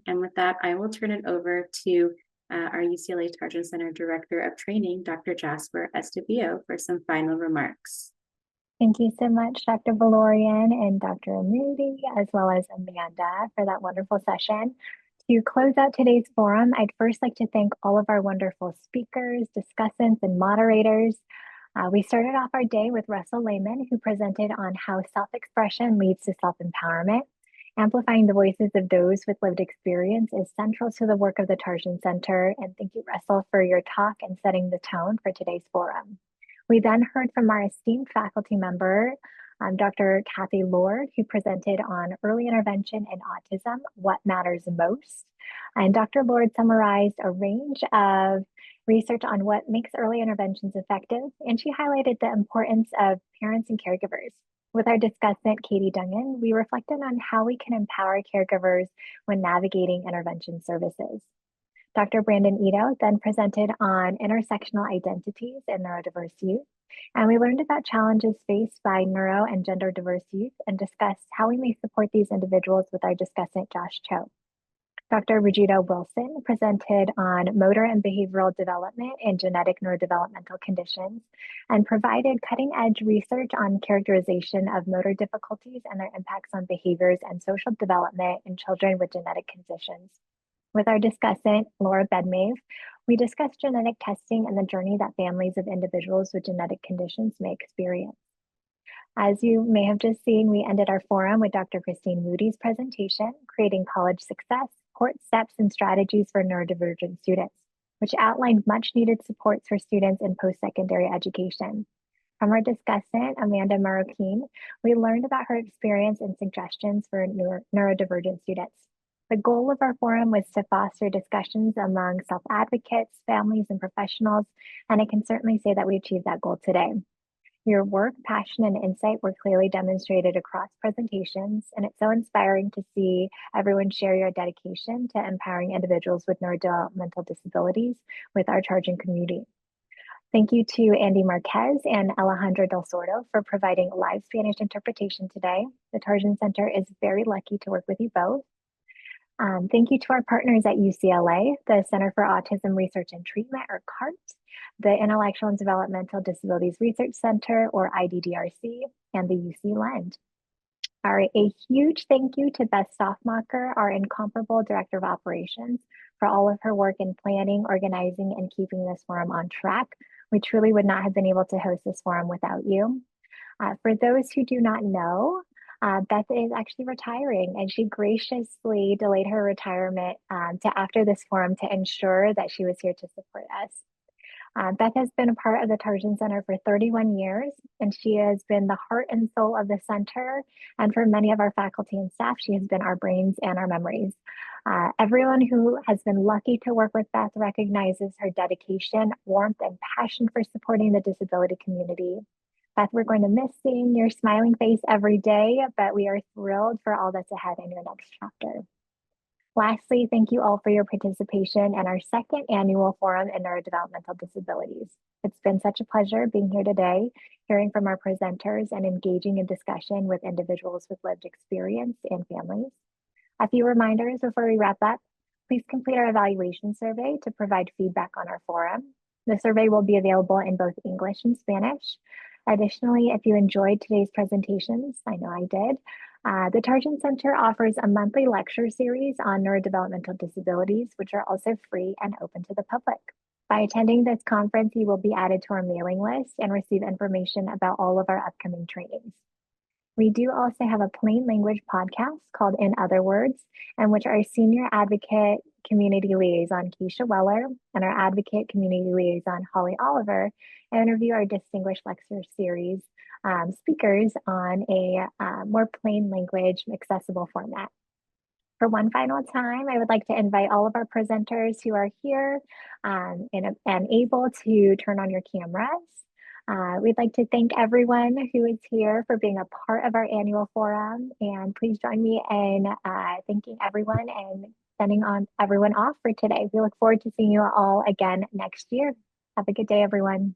And with that, I will turn it over to our UCLA Tarjan Center Director of Training, Dr. Jasper Estabillo, for some final remarks. Thank you so much, Dr. Valorian and Dr. Moody, as well as Amanda, for that wonderful session. To close out today's forum, I'd first like to thank all of our wonderful speakers, discussants, and moderators. We started off our day with Russell Lehman, who presented on how self-expression leads to self-empowerment. Amplifying the voices of those with lived experience is central to the work of the Tarjan Center. And thank you, Russell, for your talk and setting the tone for today's forum. We then heard from our esteemed faculty member, Dr. Kathy Lord, who presented on early intervention in autism, what matters most. And Dr. Lord summarized a range of research on what makes early interventions effective, and she highlighted the importance of parents and caregivers. With our discussant, Katie Dungan, we reflected on how we can empower caregivers when navigating intervention services. Dr. Brandon Ito then presented on intersectional identities in neurodiverse youth, and we learned about challenges faced by neuro and gender diverse youth and discussed how we may support these individuals with our discussant, Josh Cho. Dr. Regina Wilson presented on motor and behavioral development in genetic neurodevelopmental conditions and provided cutting-edge research on characterization of motor difficulties and their impacts on behaviors and social development in children with genetic conditions. With our discussant, Laura Bedmave, we discussed genetic testing and the journey that families of individuals with genetic conditions may experience. As you may have just seen, we ended our forum with Dr. Christine Moody's presentation, Creating College Success, Support Steps and Strategies for Neurodivergent Students, which outlined much needed supports for students in post-secondary education. From our discussant, Amanda Marroquin, we learned about her experience and suggestions for neurodivergent students. The goal of our forum was to foster discussions among self-advocates, families, and professionals, and I can certainly say that we achieved that goal today. Your work, passion, and insight were clearly demonstrated across presentations, and it's so inspiring to see everyone share your dedication to empowering individuals with neurodevelopmental disabilities with our Tarjan community. Thank you to Andy Marquez and Alejandro Del Sordo for providing live Spanish interpretation today. The Tarjan Center is very lucky to work with you both. Thank you to our partners at UCLA, the Center for Autism Research and Treatment, or CART, the Intellectual and Developmental Disabilities Research Center, or IDDRC, and the UC Lend. All right, a huge thank you to Beth Stoffmacher, our incomparable Director of Operations, for all of her work in planning, organizing, and keeping this forum on track. We truly would not have been able to host this forum without you. For those who do not know, Beth is actually retiring, and she graciously delayed her retirement to after this forum to ensure that she was here to support us. Beth has been a part of the Tarjan Center for 31 years, and she has been the heart and soul of the center. And for many of our faculty and staff, she has been our brains and our memories. Everyone who has been lucky to work with Beth recognizes her dedication, warmth, and passion for supporting the disability community. Beth, we're going to miss seeing your smiling face every day, but we are thrilled for all that's ahead in your next chapter. Lastly, thank you all for your participation in our second annual Forum in Neurodevelopmental Disabilities. It's been such a pleasure being here today, hearing from our presenters and engaging in discussion with individuals with lived experience and families. A few reminders before we wrap up. Please complete our evaluation survey to provide feedback on our forum. The survey will be available in both English and Spanish. Additionally, if you enjoyed today's presentations, I know I did, the Tarjan Center offers a monthly lecture series on neurodevelopmental disabilities, which are also free and open to the public. By attending this conference, you will be added to our mailing list and receive information about all of our upcoming trainings. We do also have a plain language podcast called In Other Words, in which our senior advocate community liaison, Keisha Weller, and our advocate community liaison, Holly Oliver, interview our distinguished lecture series speakers on a more plain language, accessible format. For one final time, I would like to invite all of our presenters who are here and able to turn on your cameras. We'd like to thank everyone who is here for being a part of our annual forum, and please join me in thanking everyone and sending on everyone off for today. We look forward to seeing you all again next year. Have a good day, everyone.